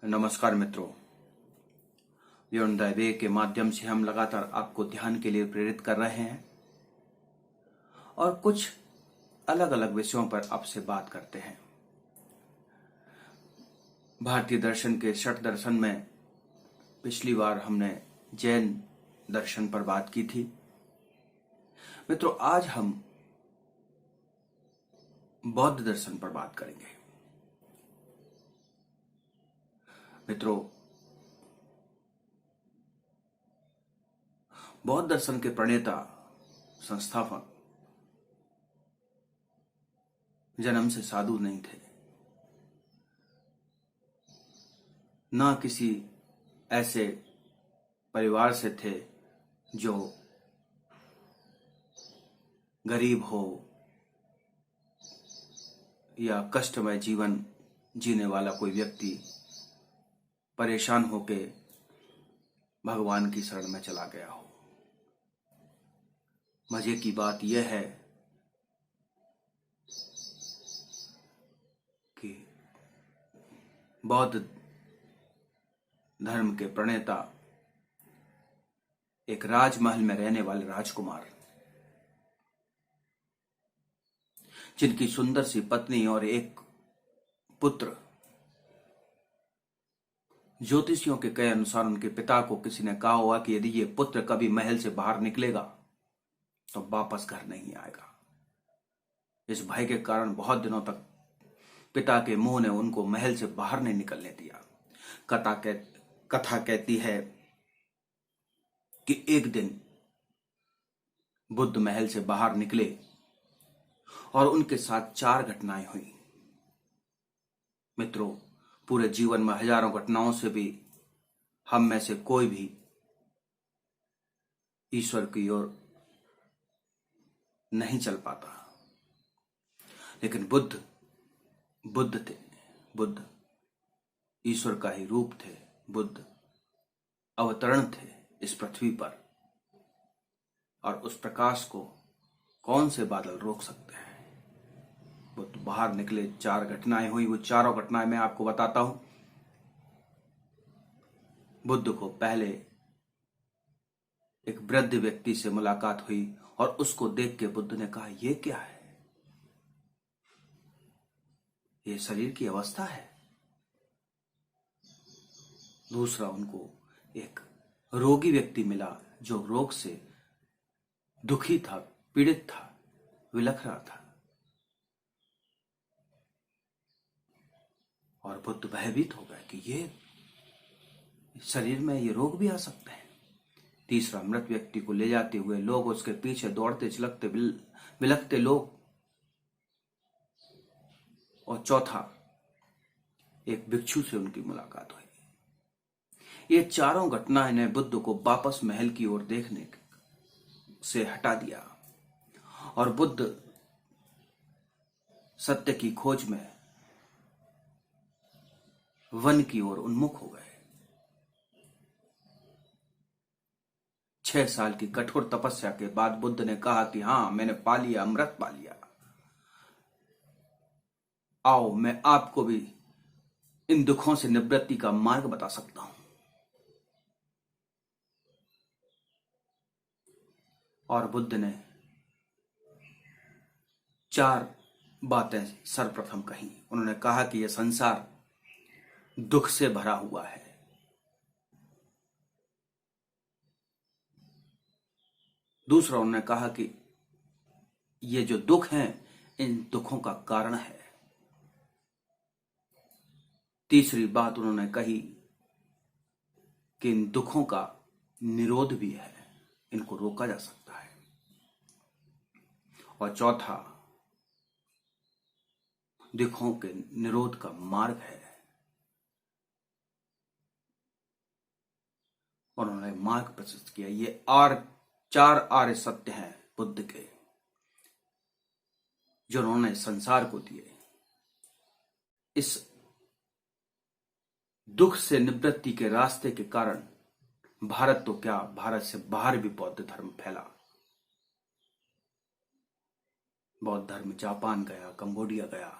नमस्कार मित्रों। Beyond the way के माध्यम से हम लगातार आपको ध्यान के लिए प्रेरित कर रहे हैं और कुछ अलग अलग विषयों पर आपसे बात करते हैं। भारतीय दर्शन के षट दर्शन में पिछली बार हमने जैन दर्शन पर बात की थी। मित्रों, आज हम बौद्ध दर्शन पर बात करेंगे। मित्रों, बौद्ध दर्शन के प्रणेता संस्थापक जन्म से साधु नहीं थे, ना किसी ऐसे परिवार से थे जो गरीब हो या कष्टमय जीवन जीने वाला कोई व्यक्ति परेशान होके भगवान की शरण में चला गया हो। मजे की बात यह है कि बौद्ध धर्म के प्रणेता एक राजमहल में रहने वाले राजकुमार, जिनकी सुंदर सी पत्नी और एक पुत्र, ज्योतिषियों के कहे अनुसार उनके पिता को किसी ने कहा हुआ कि यदि ये पुत्र कभी महल से बाहर निकलेगा तो वापस घर नहीं आएगा। इस भय के कारण बहुत दिनों तक पिता के मुंह ने उनको महल से बाहर नहीं निकलने दिया। कथा कहती है कि एक दिन बुद्ध महल से बाहर निकले और उनके साथ 4 घटनाएं हुई। मित्रों, पूरे जीवन में हजारों घटनाओं से भी हम में से कोई भी ईश्वर की ओर नहीं चल पाता, लेकिन बुद्ध थे। बुद्ध ईश्वर का ही रूप थे। बुद्ध अवतरण थे इस पृथ्वी पर, और उस प्रकाश को कौन से बादल रोक सकते हैं। बुद्ध बाहर निकले, 4 घटनाएं हुई। वो चारों घटनाएं मैं आपको बताता हूं। बुद्ध को पहले एक वृद्ध व्यक्ति से मुलाकात हुई और उसको देख के बुद्ध ने कहा, ये क्या है? ये शरीर की अवस्था है। दूसरा, उनको एक रोगी व्यक्ति मिला जो रोग से दुखी था, पीड़ित था, विलख रहा था, और बुद्ध भयभीत हो गए कि ये शरीर में ये रोग भी आ सकते हैं। तीसरा, मृत व्यक्ति को ले जाते हुए लोग उसके पीछे दौड़ते, चिल्लाते, बिलखते लोग। और चौथा, एक भिक्षु से उनकी मुलाकात हुई। ये चारों घटनाएं ने बुद्ध को वापस महल की ओर देखने से हटा दिया और बुद्ध सत्य की खोज में वन की ओर उन्मुख हो गए। 6 साल की कठोर तपस्या के बाद बुद्ध ने कहा कि हां, मैंने पा लिया, अमृत पा लिया। आओ, मैं आपको भी इन दुखों से निवृत्ति का मार्ग बता सकता हूं। और बुद्ध ने 4 बातें सर्वप्रथम कही। उन्होंने कहा कि यह संसार दुख से भरा हुआ है। दूसरा, उन्होंने कहा कि ये जो दुख हैं, इन दुखों का कारण है। तीसरी बात उन्होंने कही कि इन दुखों का निरोध भी है, इनको रोका जा सकता है। और चौथा, दुखों के निरोध का मार्ग है। उन्होंने मार्ग प्रशस्त किया। ये 4 आर्य सत्य हैं बुद्ध के, जो उन्होंने संसार को दिए। इस दुख से निवृत्ति के रास्ते के कारण भारत तो क्या, भारत से बाहर भी बौद्ध धर्म फैला। बौद्ध धर्म जापान गया, कंबोडिया गया,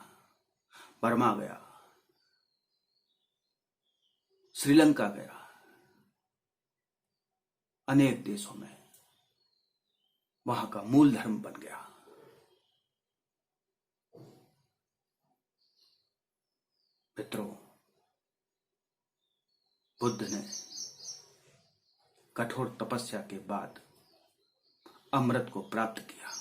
बर्मा गया, श्रीलंका गया, अनेक देशों में वहां का मूल धर्म बन गया। मित्रों, बुद्ध ने कठोर तपस्या के बाद अमृत को प्राप्त किया।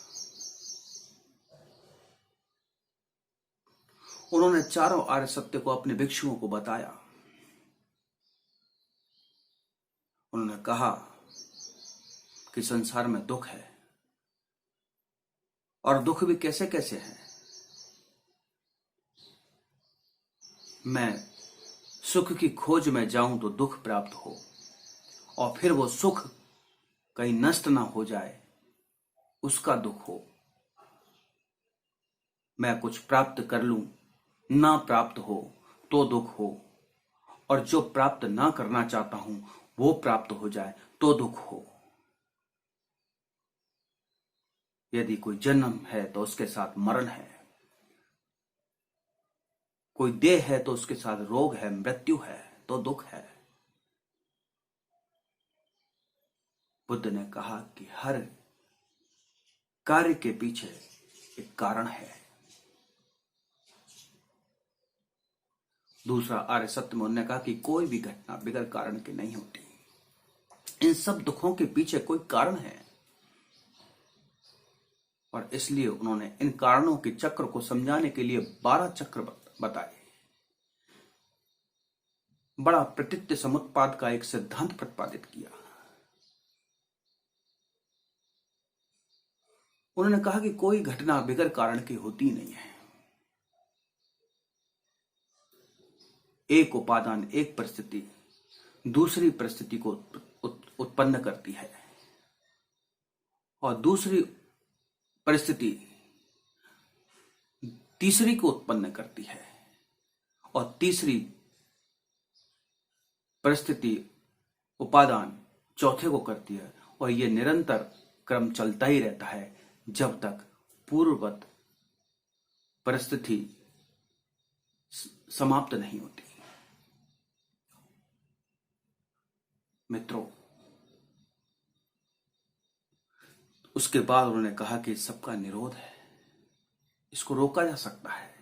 उन्होंने चारों आर्य सत्य को अपने भिक्षुओं को बताया। उन्होंने कहा कि संसार में दुख है, और दुख भी कैसे कैसे है। मैं सुख की खोज में जाऊं तो दुख प्राप्त हो, और फिर वो सुख कहीं नष्ट ना हो जाए, उसका दुख हो। मैं कुछ प्राप्त कर लूं, ना प्राप्त हो तो दुख हो, और जो प्राप्त ना करना चाहता हूं वो प्राप्त हो जाए तो दुख हो। यदि कोई जन्म है तो उसके साथ मरण है, कोई देह है तो उसके साथ रोग है, मृत्यु है तो दुख है। बुद्ध ने कहा कि हर कार्य के पीछे एक कारण है। दूसरा आर्य सत्य में उन्होंने कहा कि कोई भी घटना बिगर कारण के नहीं होती। इन सब दुखों के पीछे कोई कारण है, और इसलिए उन्होंने इन कारणों के चक्र को समझाने के लिए 12 चक्र बताए। बड़ा प्रतीत्य समुत्पाद का एक सिद्धांत प्रतिपादित किया। उन्होंने कहा कि कोई घटना बिगर कारण की होती नहीं है। एक उपादान, एक परिस्थिति दूसरी परिस्थिति को उत्पन्न करती है, और दूसरी परिस्थिति तीसरी को उत्पन्न करती है, और तीसरी परिस्थिति, उपादान चौथे को करती है, और यह निरंतर क्रम चलता ही रहता है जब तक पूर्ववत परिस्थिति समाप्त नहीं होती। मित्रों, उसके बाद उन्होंने कहा कि सबका निरोध है, इसको रोका जा सकता है।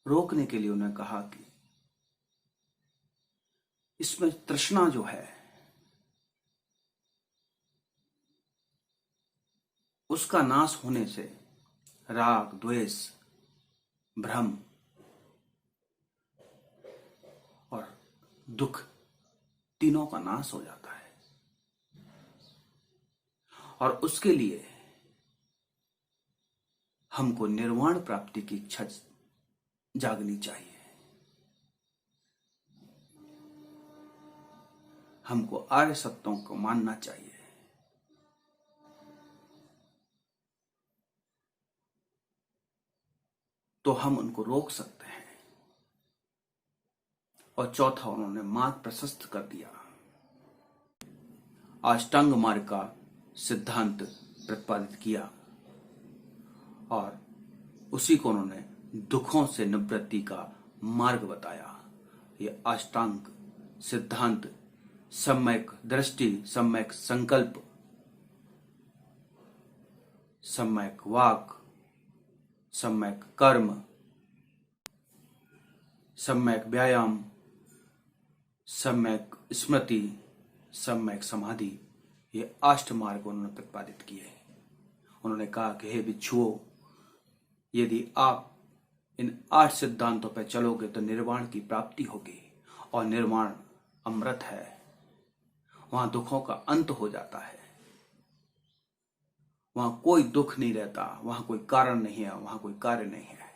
रोकने के लिए उन्होंने कहा कि इसमें तृष्णा जो है उसका नाश होने से राग, द्वेष, भ्रम और दुख तीनों का नाश हो जाता है, और उसके लिए हमको निर्वाण प्राप्ति की इच्छा जागनी चाहिए। हमको आर्य सत्यों को मानना चाहिए। तो हम उनको रोक सकते हैं। और चौथा, उन्होंने मार्ग प्रशस्त कर दिया। अष्टांग मार्ग का सिद्धांत प्रतिपादित किया, और उसी को उन्होंने दुखों से निवृत्ति का मार्ग बताया। यह अष्टांग सिद्धांत सम्यक दृष्टि, सम्यक संकल्प, सम्यक वाक, सम्यक कर्म, सम्यक व्यायाम, सम्यक स्मृति, सम्यक समाधि, ये 8 मार्ग उन्होंने प्रतिपादित किए। उन्होंने कहा कि हे भिक्षुओं, यदि आप इन 8 सिद्धांतों पर चलोगे तो निर्वाण की प्राप्ति होगी, और निर्वाण अमृत है। वहां दुखों का अंत हो जाता है, वहां कोई दुख नहीं रहता, वहां कोई कारण नहीं है, वहां कोई कार्य नहीं है।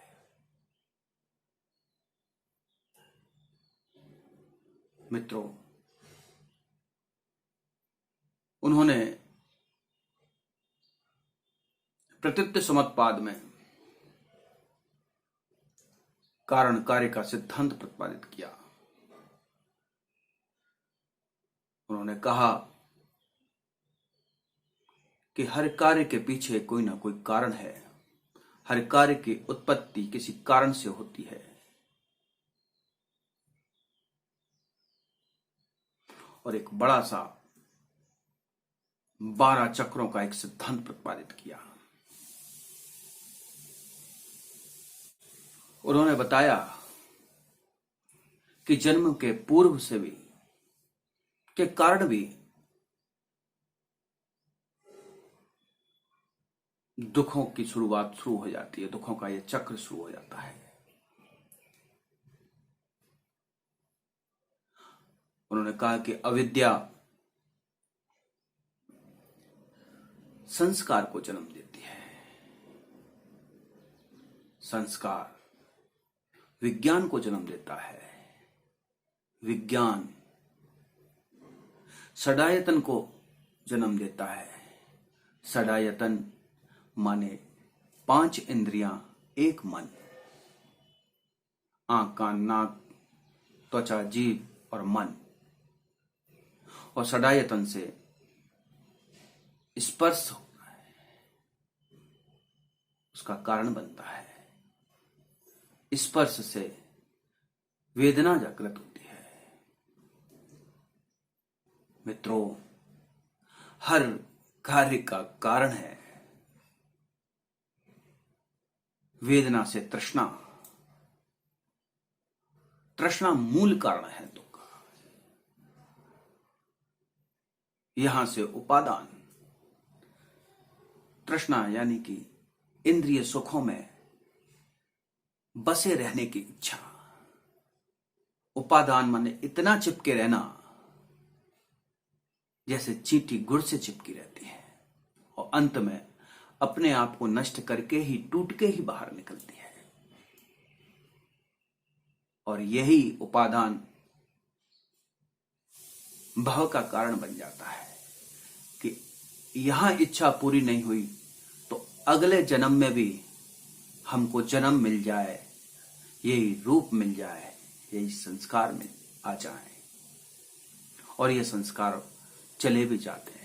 मित्रों, उन्होंने प्रतीत्य समुत्पाद में कारण कार्य का सिद्धांत प्रतिपादित किया। उन्होंने कहा कि हर कार्य के पीछे कोई ना कोई कारण है, हर कार्य की उत्पत्ति किसी कारण से होती है। और एक बड़ा सा 12 चक्रों का एक सिद्धांत प्रतिपादित किया। उन्होंने बताया कि जन्म के पूर्व से भी के कारण भी दुखों की शुरुआत शुरू हो जाती है, दुखों का यह चक्र शुरू हो जाता है। उन्होंने कहा कि अविद्या संस्कार को जन्म देती है, संस्कार विज्ञान को जन्म देता है, विज्ञान षडायतन को जन्म देता है। षडायतन माने 5 इंद्रियां, एक मन, आंख, कान, नाक, त्वचा, जीभ और मन। और षडायतन से स्पर्श होता है, उसका कारण बनता है। स्पर्श से वेदना जागृत होती है। मित्रों, हर कार्य का कारण है वेदना से तृष्णा। तृष्णा मूल कारण है दुख का। यहां से उपादान, तृष्णा यानी कि इंद्रिय सुखों में बसे रहने की इच्छा। उपादान माने इतना चिपके रहना जैसे चींटी गुड़ से चिपकी रहती है और अंत में अपने आप को नष्ट करके ही, टूट के ही बाहर निकलती है। और यही उपादान भव का कारण बन जाता है कि यहां इच्छा पूरी नहीं हुई तो अगले जन्म में भी हमको जन्म मिल जाए, यही रूप मिल जाए, यही संस्कार मिल आ जाए। और ये संस्कार चले भी जाते हैं।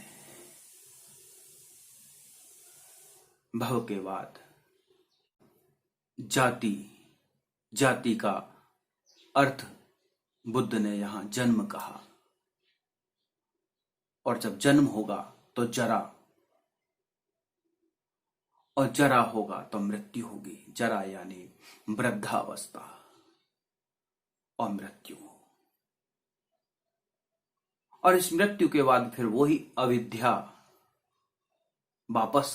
भव के बाद जाति, जाति का अर्थ बुद्ध ने यहां जन्म कहा। और जब जन्म होगा तो जरा, और जरा होगा तो मृत्यु होगी। जरा यानी वृद्धावस्था और मृत्यु। और इस मृत्यु के बाद फिर वही अविद्या वापस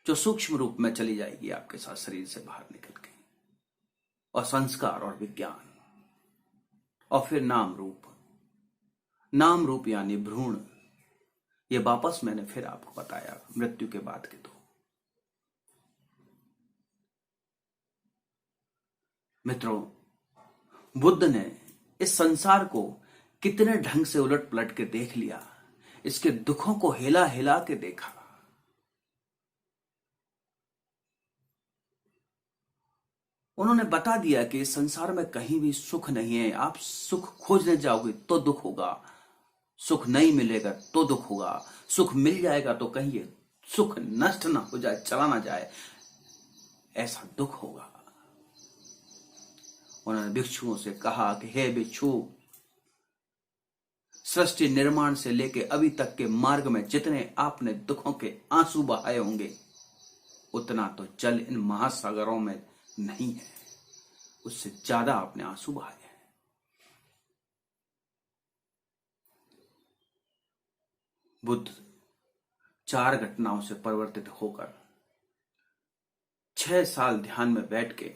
जो सूक्ष्म रूप में चली जाएगी आपके साथ शरीर से बाहर निकल के, और संस्कार और विज्ञान, और फिर नाम रूप। नाम रूप यानी भ्रूण। ये वापस मैंने फिर आपको बताया मृत्यु के बाद के दो। मित्रों, बुद्ध ने इस संसार को कितने ढंग से उलट पलट के देख लिया, इसके दुखों को हिला हिला के देखा। उन्होंने बता दिया कि इस संसार में कहीं भी सुख नहीं है। आप सुख खोजने जाओगे तो दुख होगा, सुख नहीं मिलेगा तो दुख होगा, सुख मिल जाएगा तो कहीं ये सुख नष्ट ना हो जाए, चला ना जाए, ऐसा दुख होगा। उन्होंने भिक्षुओं से कहा कि हे भिक्षु, सृष्टि निर्माण से लेके अभी तक के मार्ग में जितने आपने दुखों के आंसू बहाए होंगे उतना तो जल इन महासागरों में नहीं है, उससे ज्यादा आपने आंसू बहाए हैं। बुद्ध 4 घटनाओं से परिवर्तित होकर 6 साल ध्यान में बैठ के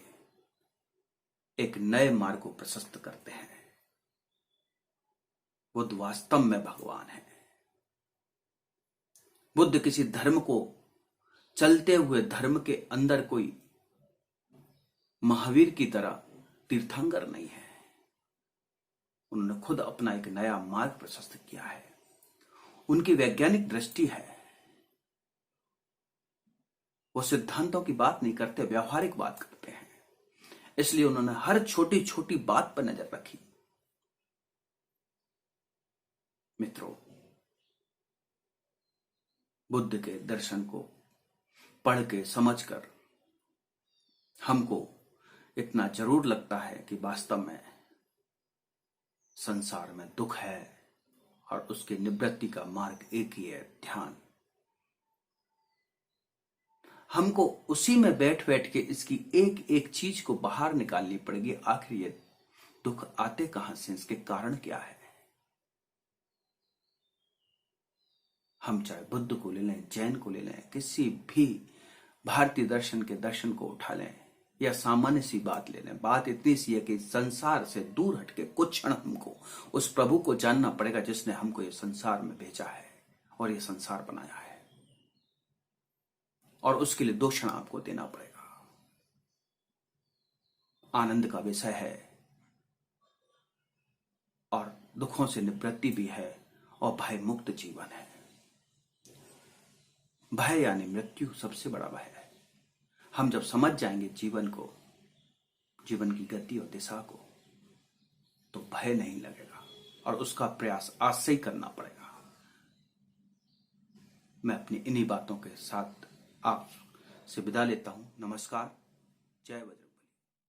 एक नए मार्ग को प्रशस्त करते हैं। बुद्ध वास्तव में भगवान है। बुद्ध किसी धर्म को चलते हुए धर्म के अंदर कोई महावीर की तरह तीर्थंकर नहीं है। उन्होंने खुद अपना एक नया मार्ग प्रशस्त किया है। उनकी वैज्ञानिक दृष्टि है। वो सिद्धांतों की बात नहीं करते, व्यवहारिक बात करते हैं। इसलिए उन्होंने हर छोटी छोटी बात पर नजर रखी। मित्रों, बुद्ध के दर्शन को पढ़ के समझकर हमको इतना जरूर लगता है कि वास्तव में संसार में दुख है और उसके निवृत्ति का मार्ग एक ही है, ध्यान। हमको उसी में बैठ बैठ के इसकी एक एक चीज को बाहर निकालनी पड़ेगी। आखिर ये दुख आते कहां से, इसके कारण क्या है। हम चाहे बुद्ध को ले लें, जैन को ले लें, किसी भी भारतीय दर्शन के दर्शन को उठा लें या सामान्य सी बात ले लें, बात इतनी सी है कि संसार से दूर हटके कुछ क्षण हमको उस प्रभु को जानना पड़ेगा जिसने हमको ये संसार में भेजा है और ये संसार बनाया है। और उसके लिए 2 क्षण आपको देना पड़ेगा। आनंद का विषय है और दुखों से निवृत्ति भी है और भय मुक्त जीवन है। भय यानी मृत्यु सबसे बड़ा भय है। हम जब समझ जाएंगे जीवन को, जीवन की गति और दिशा को, तो भय नहीं लगेगा और उसका प्रयास आज से ही करना पड़ेगा। मैं अपनी इन्हीं बातों के साथ आप से विदा लेता हूं। नमस्कार, जय बजरंग।